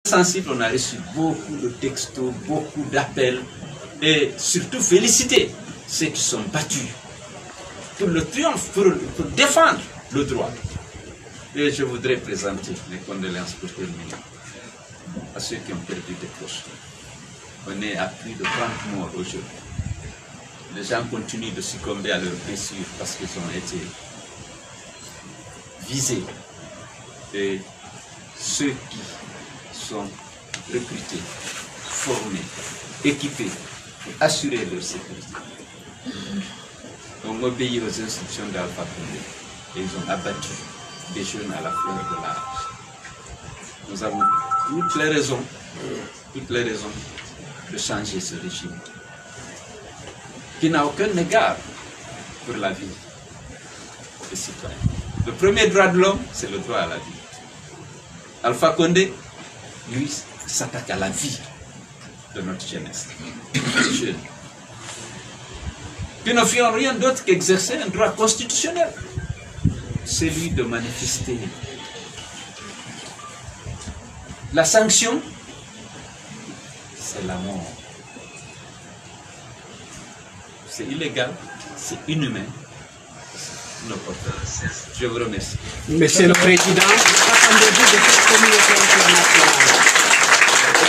sensible, on a reçu beaucoup de textos, beaucoup d'appels et surtout féliciter ceux qui sont battus pour le triomphe, pour défendre le droit. Et je voudrais présenter les condoléances pour terminer à ceux qui ont perdu des proches. On est à plus de 30 morts aujourd'hui. Les gens continuent de succomber à leurs blessures parce qu'ils ont été visés. Et ceux qui sont recrutés, formés, équipés pour assurer leur sécurité ont obéi aux instructions d'Alpha Condé et ils ont abattu des jeunes à la fleur de l'âge. Nous avons toutes les raisons de changer ce régime qui n'a aucun égard pour la vie des citoyens. Le premier droit de l'homme, c'est le droit à la vie. Alpha Condé, lui, s'attaque à la vie de notre jeunesse, des jeunes, qui ne font rien d'autre qu'exercer un droit constitutionnel, celui de manifester. La sanction, c'est la mort. C'est illégal, c'est inhumain. Je vous remercie. Monsieur le Président, qu'attendez-vous de cette communauté internationale?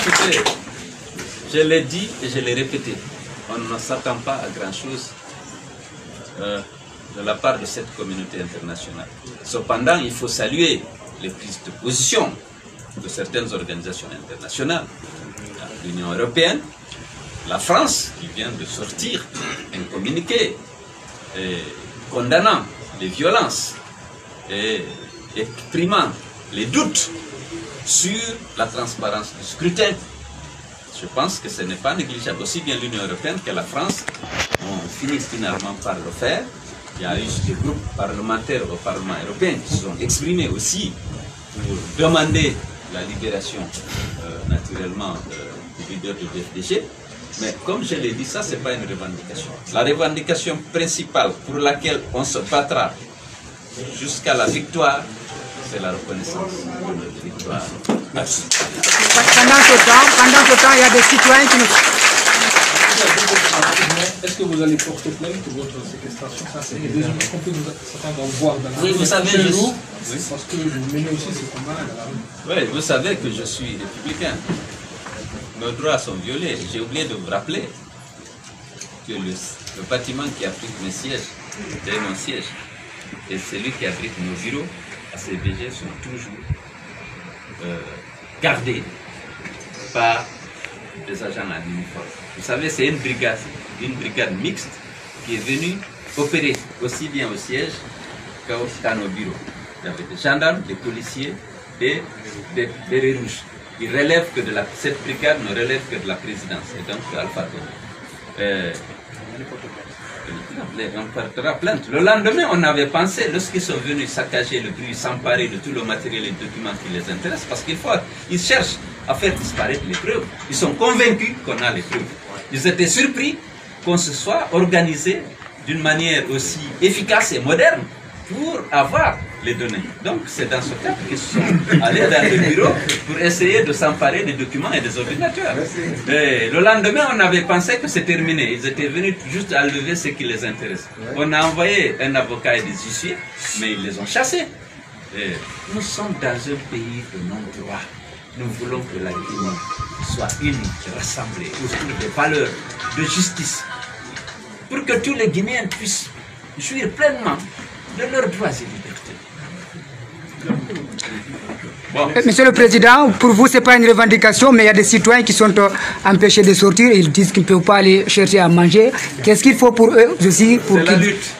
Écoutez, je l'ai dit et je l'ai répété, on ne s'attend pas à grand-chose de la part de cette communauté internationale. Cependant, il faut saluer les prises de position de certaines organisations internationales, l'Union européenne, la France, qui vient de sortir un communiqué condamnant les violences et exprimant les doutes sur la transparence du scrutin. Je pense que ce n'est pas négligeable. Aussi bien l'Union européenne que la France ont fini finalement par le faire. Il y a eu des groupes parlementaires au Parlement européen qui se sont exprimés aussi pour demander la libération naturellement du leader du FDG. Mais comme je l'ai dit, ça, ce n'est pas une revendication. La revendication principale pour laquelle on se battra jusqu'à la victoire, c'est la reconnaissance de notre victoire. Merci. Pendant ce temps, il y a des citoyens qui nous... Est-ce que vous allez porter plainte pour votre séquestration? Ça, c'est des choses qu'on peut nous s'attendre à voir dans Oui, vous savez, parce que vous menez aussi ce combat à la rue. Oui, vous savez que je suis républicain. Nos droits sont violés. J'ai oublié de vous rappeler que le bâtiment qui abrite mes sièges, c'est mon siège, et celui qui abrite nos bureaux, ACBG, sont toujours gardés par des agents en uniforme. Vous savez, c'est une brigade mixte qui est venue opérer aussi bien au siège qu'à nos bureaux. Il y avait des gendarmes, des policiers et des bérets rouges. Il relève que cette brigade ne relève que de la présidence, et donc de Alpha Condé. On portera plainte. Le lendemain, on avait pensé, lorsqu'ils sont venus saccager le bruit, s'emparer de tout le matériel et documents qui les intéressent, parce qu'ils cherchent à faire disparaître les preuves. Ils sont convaincus qu'on a les preuves. Ils étaient surpris qu'on se soit organisé d'une manière aussi efficace et moderne pour avoir les données. Donc c'est dans ce cadre qu'ils sont allés dans le bureau pour essayer de s'emparer des documents et des ordinateurs. Et le lendemain, on avait pensé que c'est terminé. Ils étaient venus juste à lever ce qui les intéresse. On a envoyé un avocat et des huissiers, mais ils les ont chassés. Et nous sommes dans un pays de non-droit. Nous voulons que la Guinée soit unie, rassemblée autour des valeurs de justice, pour que tous les Guinéens puissent jouir pleinement de leurs droits et libertés. Bon. Monsieur le Président, pour vous, ce n'est pas une revendication, mais il y a des citoyens qui sont empêchés de sortir. Ils disent qu'ils ne peuvent pas aller chercher à manger. Qu'est-ce qu'il faut pour eux aussi pour C'est la lutte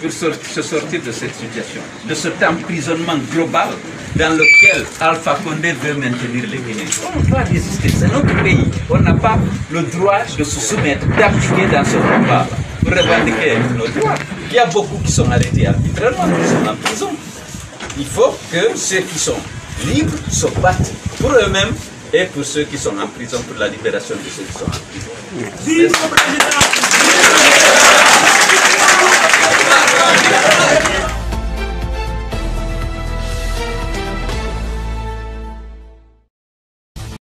pour se sortir de cette situation, de cet emprisonnement global dans lequel Alpha Condé veut maintenir les Guinéens. On doit résister, c'est notre pays. On n'a pas le droit de se soumettre, d'appliquer dans ce combat pour revendiquer nos droits. Il y a beaucoup qui sont arrêtés arbitrairement, qui sont en prison. Il faut que ceux qui sont libres se battent pour eux-mêmes et pour ceux qui sont en prison, pour la libération de ceux qui sont en prison. Vive le président!